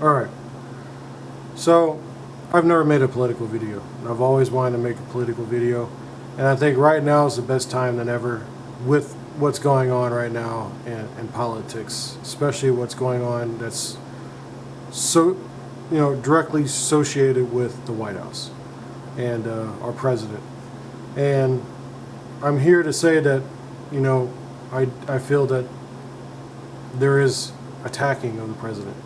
Alright, so I've never made a political video. I've always wanted to make a political video, and I think right now is the best time than ever with what's going on right now in politics, especially what's going on that's so, directly associated with the White House and our president. And I'm here to say that, I feel that there is attacking of the president.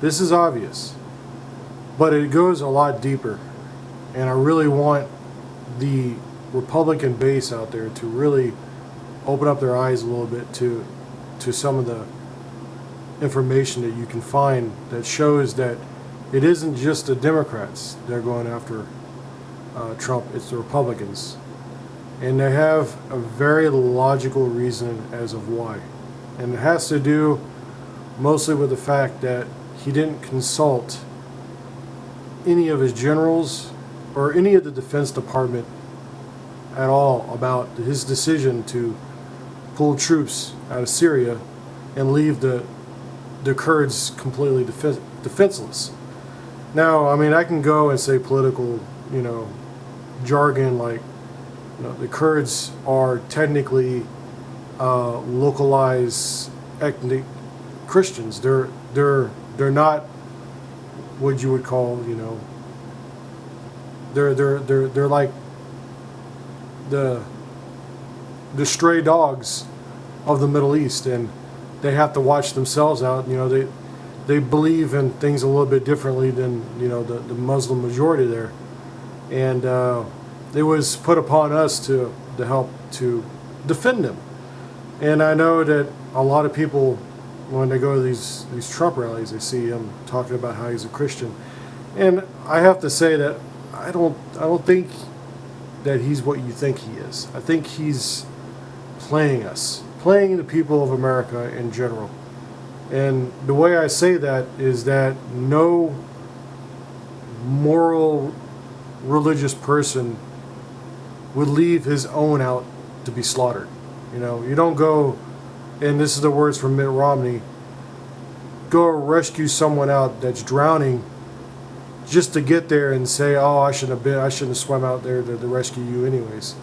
This is obvious, but it goes a lot deeper, and I really want the Republican base out there to really open up their eyes a little bit to some of the information that you can find that shows that it isn't just the Democrats that are going after Trump, it's the Republicans. And they have a very logical reason as of why. And it has to do mostly with the fact that he didn't consult any of his generals or any of the Defense Department at all about his decision to pull troops out of Syria and leave the Kurds completely defenseless. Now, I mean, I can go and say political, jargon like, the Kurds are technically localized ethnic Christians. They're not what you would call, they're like the stray dogs of the Middle East, and they have to watch themselves out. They believe in things a little bit differently than the Muslim majority there, and it was put upon us to help to defend them. And I know that a lot of people, when they go to these Trump rallies, they see him talking about how he's a Christian, and I have to say that I don't think that he's what you think he is. I think he's playing us, playing the people of America in general. And the way I say that is that no moral, religious person would leave his own out to be slaughtered. You don't go, and this is the words from Mitt Romney, go rescue someone out that's drowning just to get there and say, oh, I shouldn't have swum out there to rescue you anyways.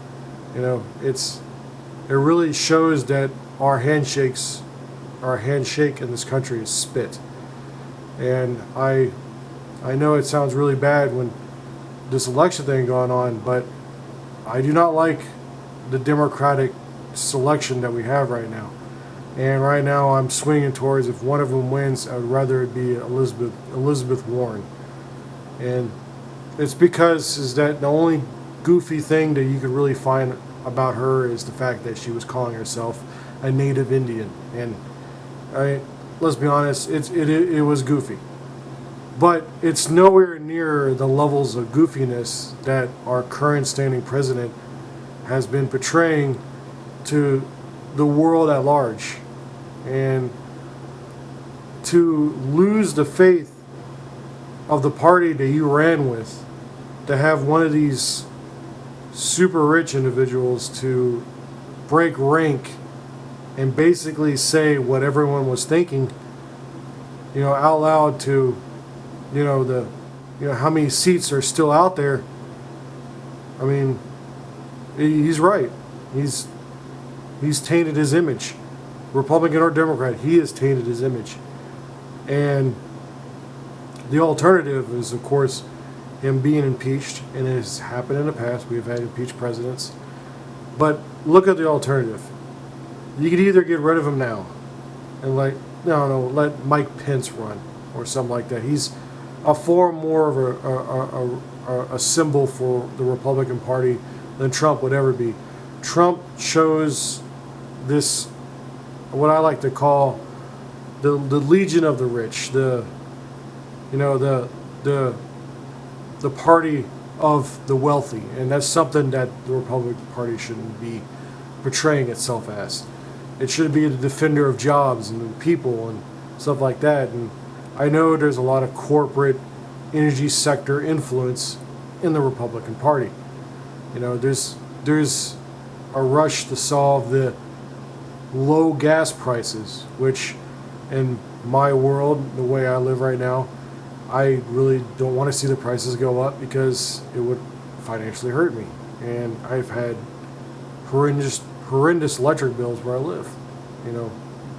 It really shows that our handshake in this country is spit. And I know it sounds really bad when this election thing going on, but I do not like the Democratic selection that we have right now. And right now I'm swinging towards, if one of them wins, I would rather it be Elizabeth Warren. And it's because is that the only goofy thing that you could really find about her is the fact that she was calling herself a native Indian. And let's be honest, it was goofy. But it's nowhere near the levels of goofiness that our current standing president has been portraying to the world at large. And to lose the faith of the party that you ran with, to have one of these super rich individuals to break rank and basically say what everyone was thinking, out loud to, how many seats are still out there. I mean, he's right. He's tainted his image. Republican or Democrat, he has tainted his image. And the alternative is, of course, him being impeached, and it has happened in the past. We've had impeached presidents. But look at the alternative. You could either get rid of him now and let Mike Pence run or something like that. He's a far more of a symbol for the Republican Party than Trump would ever be. Trump shows this, what I like to call the Legion of the Rich, the party of the wealthy, and that's something that the Republican Party shouldn't be portraying itself as. It should be the defender of jobs and the people and stuff like that. And I know there's a lot of corporate energy sector influence in the Republican Party. There's a rush to solve the low gas prices, which in my world, the way I live right now, I really don't want to see the prices go up because it would financially hurt me. And I've had horrendous electric bills where I live. You know,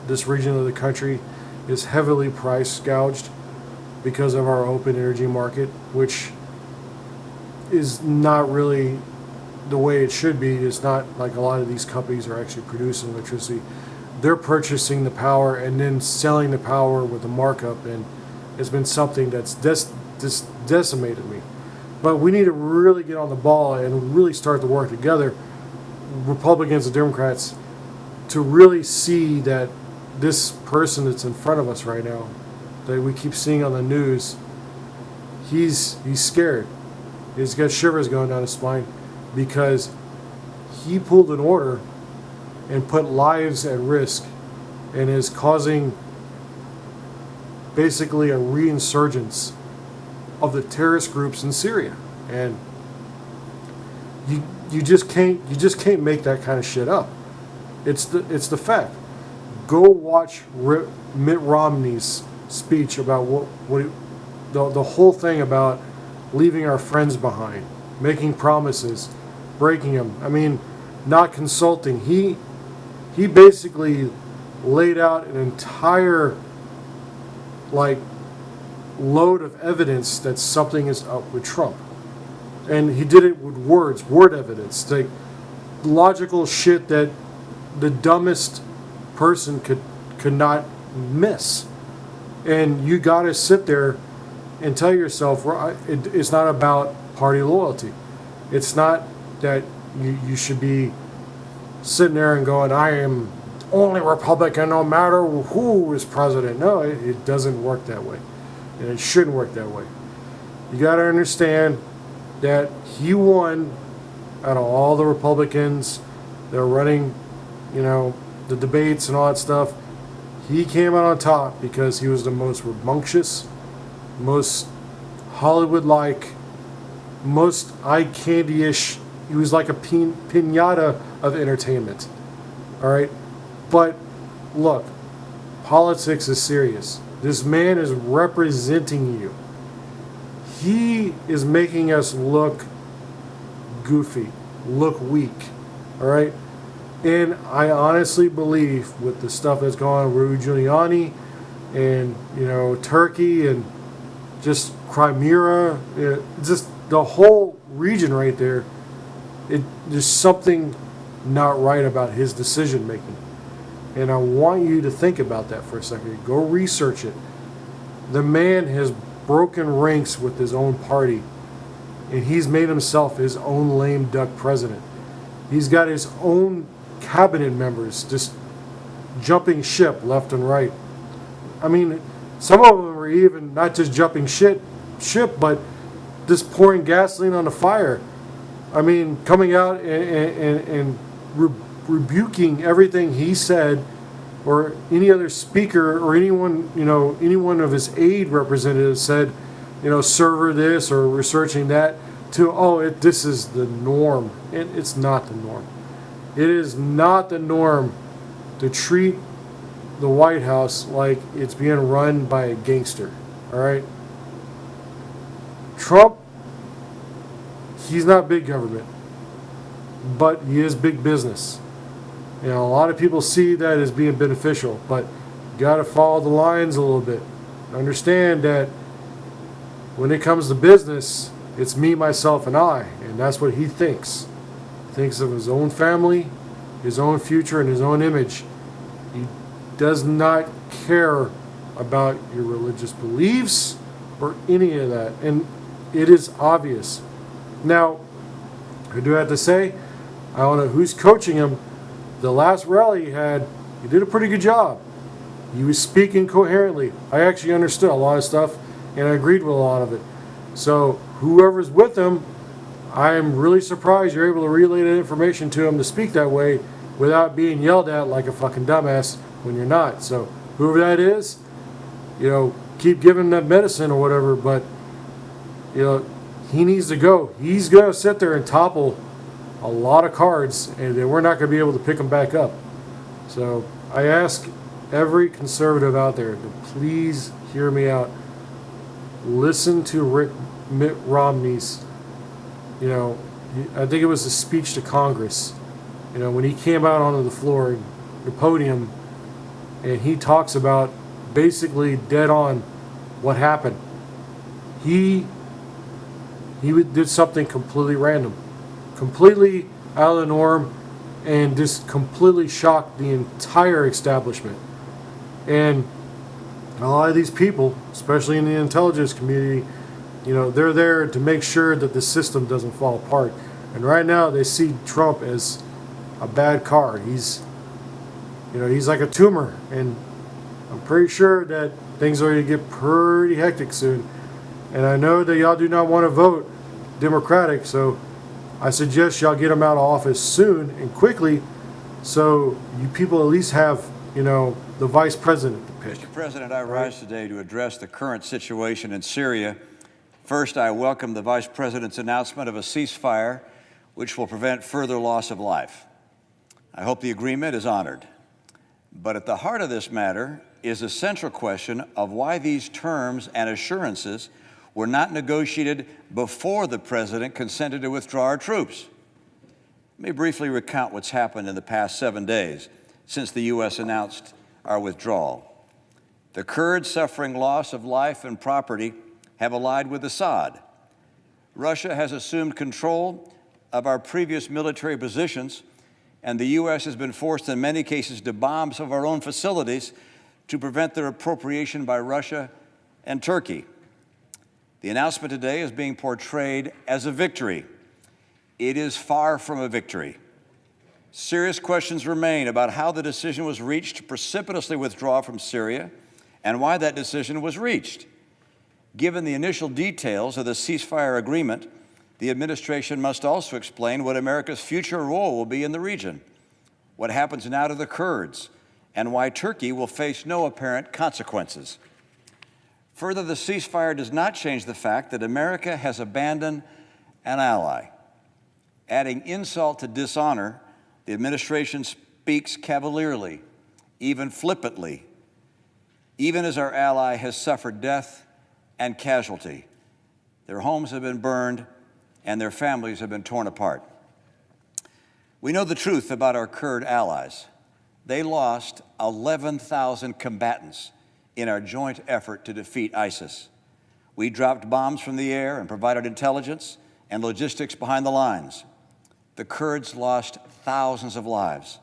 this region of the country is heavily price gouged because of our open energy market, which is not really the way it should be. It's not like a lot of these companies are actually producing electricity. They're purchasing the power and then selling the power with a markup, and it's been something that's decimated me. But we need to really get on the ball and really start to work together, Republicans and Democrats, to really see that this person that's in front of us right now, that we keep seeing on the news, he's scared. He's got shivers going down his spine because he pulled an order and put lives at risk and is causing basically a reinsurgence of the terrorist groups in Syria. And you just can't make that kind of shit up. It's the fact. Go watch Mitt Romney's speech about the whole thing about leaving our friends behind, making promises, breaking them. I mean, not consulting. He basically laid out an entire load of evidence that something is up with Trump. And he did it with word evidence, like logical shit that the dumbest person could not miss. And you got to sit there and tell yourself, it's not about party loyalty. It's not that you should be sitting there and going, I am only Republican no matter who is president. No, it doesn't work that way. And it shouldn't work that way. You got to understand that he won out of all the Republicans that are running, the debates and all that stuff. He came out on top because he was the most rambunctious, most Hollywood-like, most eye candy-ish. He was like a piñata of entertainment. All right? But look, politics is serious. This man is representing you. He is making us look goofy, look weak. All right? And I honestly believe with the stuff that's going on with Rudy Giuliani and, Turkey and just Crimea, just the whole region right there, there's something not right about his decision making. And I want you to think about that for a second. Go research it. The man has broken ranks with his own party, and he's made himself his own lame duck president. He's got his own cabinet members just jumping ship left and right. I mean, some of them are even not just jumping ship, but just pouring gasoline on the fire. I mean, coming out and rebuking everything he said, or any other speaker, or anyone, any one of his aide representatives said, server this or researching that, to, this is the norm. And it's not the norm. It is not the norm to treat the White House like it's being run by a gangster. All right? Trump, he's not big government, but he is big business. A lot of people see that as being beneficial, but you got to follow the lines a little bit. Understand that when it comes to business, it's me, myself, and I, and that's what he thinks. He thinks of his own family, his own future, and his own image. He does not care about your religious beliefs or any of that, and it is obvious. Now, I do have to say, I don't know who's coaching him. The last rally he had, he did a pretty good job. He was speaking coherently. I actually understood a lot of stuff, and I agreed with a lot of it. So whoever's with him, I'm really surprised you're able to relay that information to him to speak that way without being yelled at like a fucking dumbass when you're not. So whoever that is, keep giving that medicine or whatever, but, he needs to go. He's going to sit there and topple a lot of cards, and we're not going to be able to pick them back up. So I ask every conservative out there to please hear me out. Listen to Mitt Romney's, I think it was a speech to Congress, when he came out onto the floor, the podium, and he talks about basically dead on what happened. He did something completely random, completely out of the norm, and just completely shocked the entire establishment. And a lot of these people, especially in the intelligence community, they're there to make sure that the system doesn't fall apart. And right now they see Trump as a bad car. He's like a tumor, and I'm pretty sure that things are going to get pretty hectic soon. And I know that y'all do not want to vote Democratic, so I suggest y'all get him out of office soon and quickly, so you people at least have, the vice president to pick. Mr. President, I rise today to address the current situation in Syria. First, I welcome the Vice President's announcement of a ceasefire, which will prevent further loss of life. I hope the agreement is honored. But at the heart of this matter is the central question of why these terms and assurances were not negotiated before the President consented to withdraw our troops. Let me briefly recount what's happened in the past 7 days since the U.S. announced our withdrawal. The Kurds, suffering loss of life and property, have allied with Assad. Russia has assumed control of our previous military positions, and the U.S. has been forced in many cases to bomb some of our own facilities to prevent their appropriation by Russia and Turkey. The announcement today is being portrayed as a victory. It is far from a victory. Serious questions remain about how the decision was reached to precipitously withdraw from Syria and why that decision was reached. Given the initial details of the ceasefire agreement, the administration must also explain what America's future role will be in the region, what happens now to the Kurds, and why Turkey will face no apparent consequences. Further, the ceasefire does not change the fact that America has abandoned an ally. Adding insult to dishonor, the administration speaks cavalierly, even flippantly, even as our ally has suffered death and casualty. Their homes have been burned and their families have been torn apart. We know the truth about our Kurd allies. They lost 11,000 combatants in our joint effort to defeat ISIS. We dropped bombs from the air and provided intelligence and logistics behind the lines. The Kurds lost thousands of lives.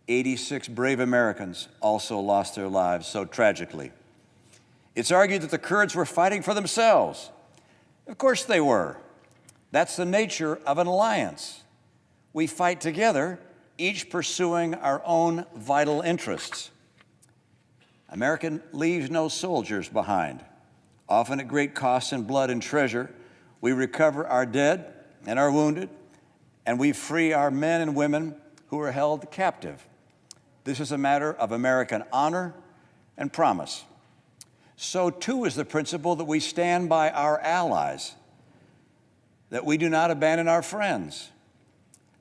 86 brave Americans also lost their lives so tragically. It's argued that the Kurds were fighting for themselves. Of course they were. That's the nature of an alliance. We fight together, each pursuing our own vital interests. America leaves no soldiers behind. Often at great cost in blood and treasure, we recover our dead and our wounded, and we free our men and women who are held captive. This is a matter of American honor and promise. So too is the principle that we stand by our allies, that we do not abandon our friends.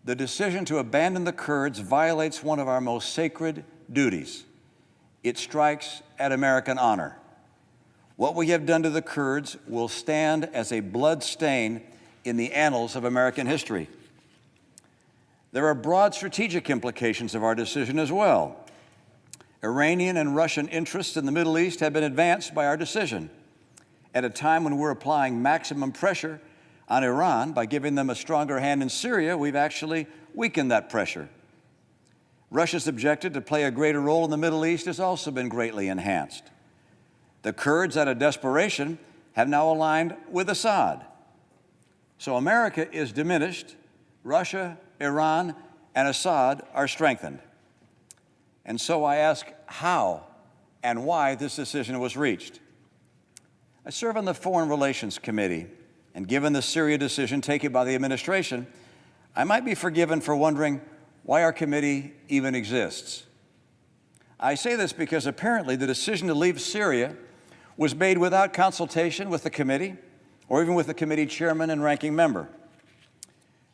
The decision to abandon the Kurds violates one of our most sacred duties. It strikes at American honor. What we have done to the Kurds will stand as a blood stain in the annals of American history. There are broad strategic implications of our decision as well. Iranian and Russian interests in the Middle East have been advanced by our decision. At a time when we're applying maximum pressure on Iran by giving them a stronger hand in Syria, we've actually weakened that pressure. Russia's objective to play a greater role in the Middle East has also been greatly enhanced. The Kurds, out of desperation, have now aligned with Assad. So America is diminished, Russia, Iran, and Assad are strengthened. And so I ask how and why this decision was reached. I serve on the Foreign Relations Committee, and given the Syria decision taken by the administration, I might be forgiven for wondering why our committee even exists. I say this because apparently the decision to leave Syria was made without consultation with the committee or even with the committee chairman and ranking member.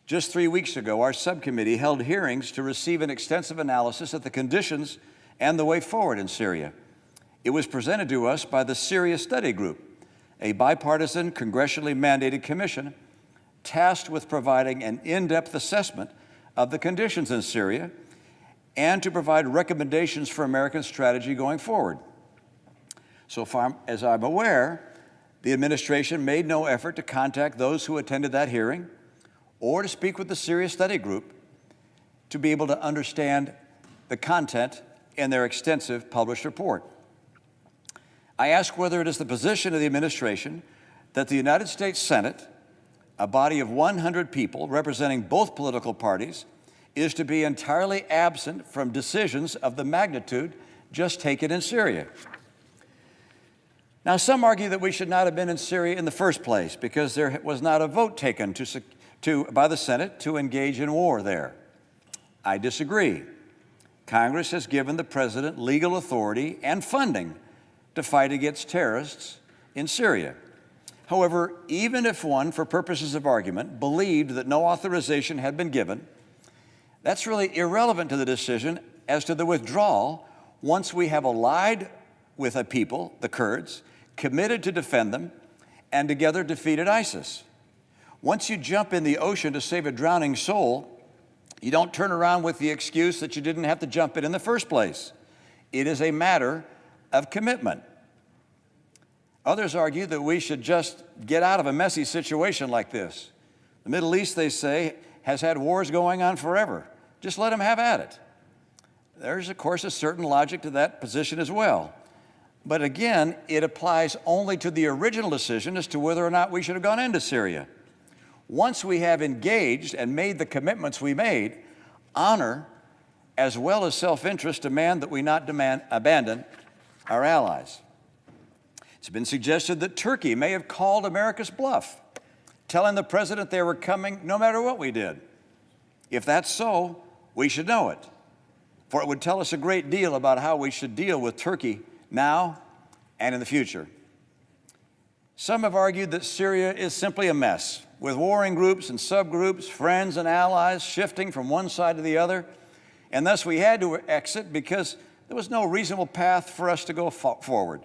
Just 3 weeks ago, our subcommittee held hearings to receive an extensive analysis of the conditions and the way forward in Syria. It was presented to us by the Syria Study Group, a bipartisan, congressionally mandated commission tasked with providing an in-depth assessment of the conditions in Syria and to provide recommendations for American strategy going forward. So far as I'm aware, the administration made no effort to contact those who attended that hearing or to speak with the Syria Study Group to be able to understand the content in their extensive published report. I ask whether it is the position of the administration that the United States Senate, a body of 100 people representing both political parties, is to be entirely absent from decisions of the magnitude just taken in Syria. Now, some argue that we should not have been in Syria in the first place because there was not a vote taken by the Senate to engage in war there. I disagree. Congress has given the president legal authority and funding to fight against terrorists in Syria. However, even if one, for purposes of argument, believed that no authorization had been given, that's really irrelevant to the decision as to the withdrawal once we have allied with a people, the Kurds, committed to defend them, and together defeated ISIS. Once you jump in the ocean to save a drowning soul, you don't turn around with the excuse that you didn't have to jump in the first place. It is a matter of commitment. Others argue that we should just get out of a messy situation like this. The Middle East, they say, has had wars going on forever. Just let them have at it. There's, of course, a certain logic to that position as well. But again, it applies only to the original decision as to whether or not we should have gone into Syria. Once we have engaged and made the commitments we made, honor as well as self-interest demand that we not abandon our allies. It's been suggested that Turkey may have called America's bluff, telling the president they were coming no matter what we did. If that's so, we should know it, for it would tell us a great deal about how we should deal with Turkey now and in the future. Some have argued that Syria is simply a mess, with warring groups and subgroups, friends and allies shifting from one side to the other, and thus we had to exit because there was no reasonable path for us to go forward.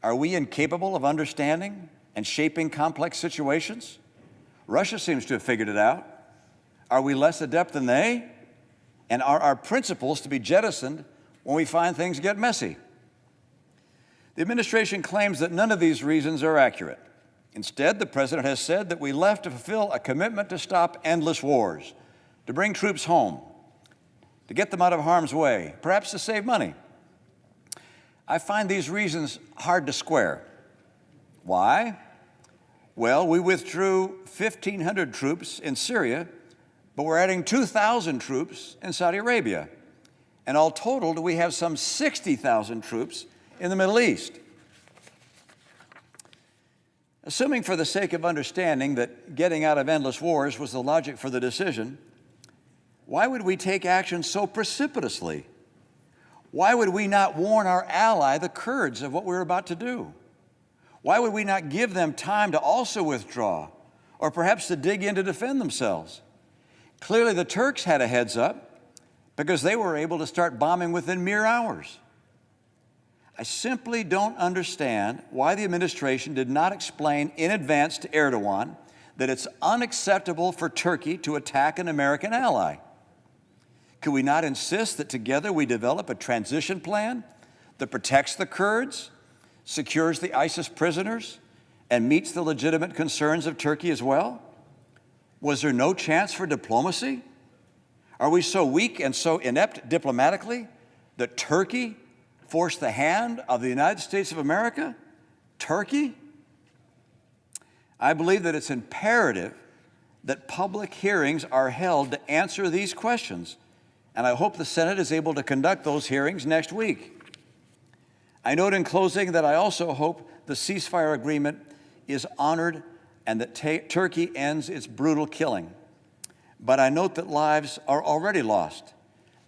Are we incapable of understanding and shaping complex situations? Russia seems to have figured it out. Are we less adept than they? And are our principles to be jettisoned when we find things get messy? The administration claims that none of these reasons are accurate. Instead, the president has said that we left to fulfill a commitment to stop endless wars, to bring troops home, to get them out of harm's way, perhaps to save money. I find these reasons hard to square. Why? Well, we withdrew 1,500 troops in Syria, but we're adding 2,000 troops in Saudi Arabia. And all totaled, we have some 60,000 troops in the Middle East. Assuming for the sake of understanding that getting out of endless wars was the logic for the decision, why would we take action so precipitously? Why would we not warn our ally, the Kurds, of what we were about to do? Why would we not give them time to also withdraw, or perhaps to dig in to defend themselves? Clearly, the Turks had a heads up because they were able to start bombing within mere hours. I simply don't understand why the administration did not explain in advance to Erdogan that it's unacceptable for Turkey to attack an American ally. Could we not insist that together we develop a transition plan that protects the Kurds, secures the ISIS prisoners, and meets the legitimate concerns of Turkey as well? Was there no chance for diplomacy? Are we so weak and so inept diplomatically that Turkey forced the hand of the United States of America? Turkey? I believe that it's imperative that public hearings are held to answer these questions, and I hope the Senate is able to conduct those hearings next week. I note in closing that I also hope the ceasefire agreement is honored and that Turkey ends its brutal killing. But I note that lives are already lost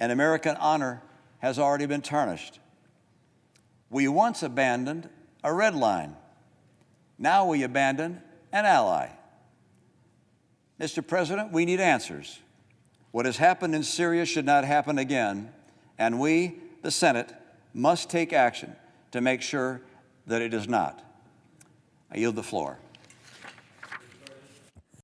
and American honor has already been tarnished. We once abandoned a red line. Now we abandon an ally. Mr. President, we need answers. What has happened in Syria should not happen again, and we, the Senate must take action to make sure that it is not. I yield the floor.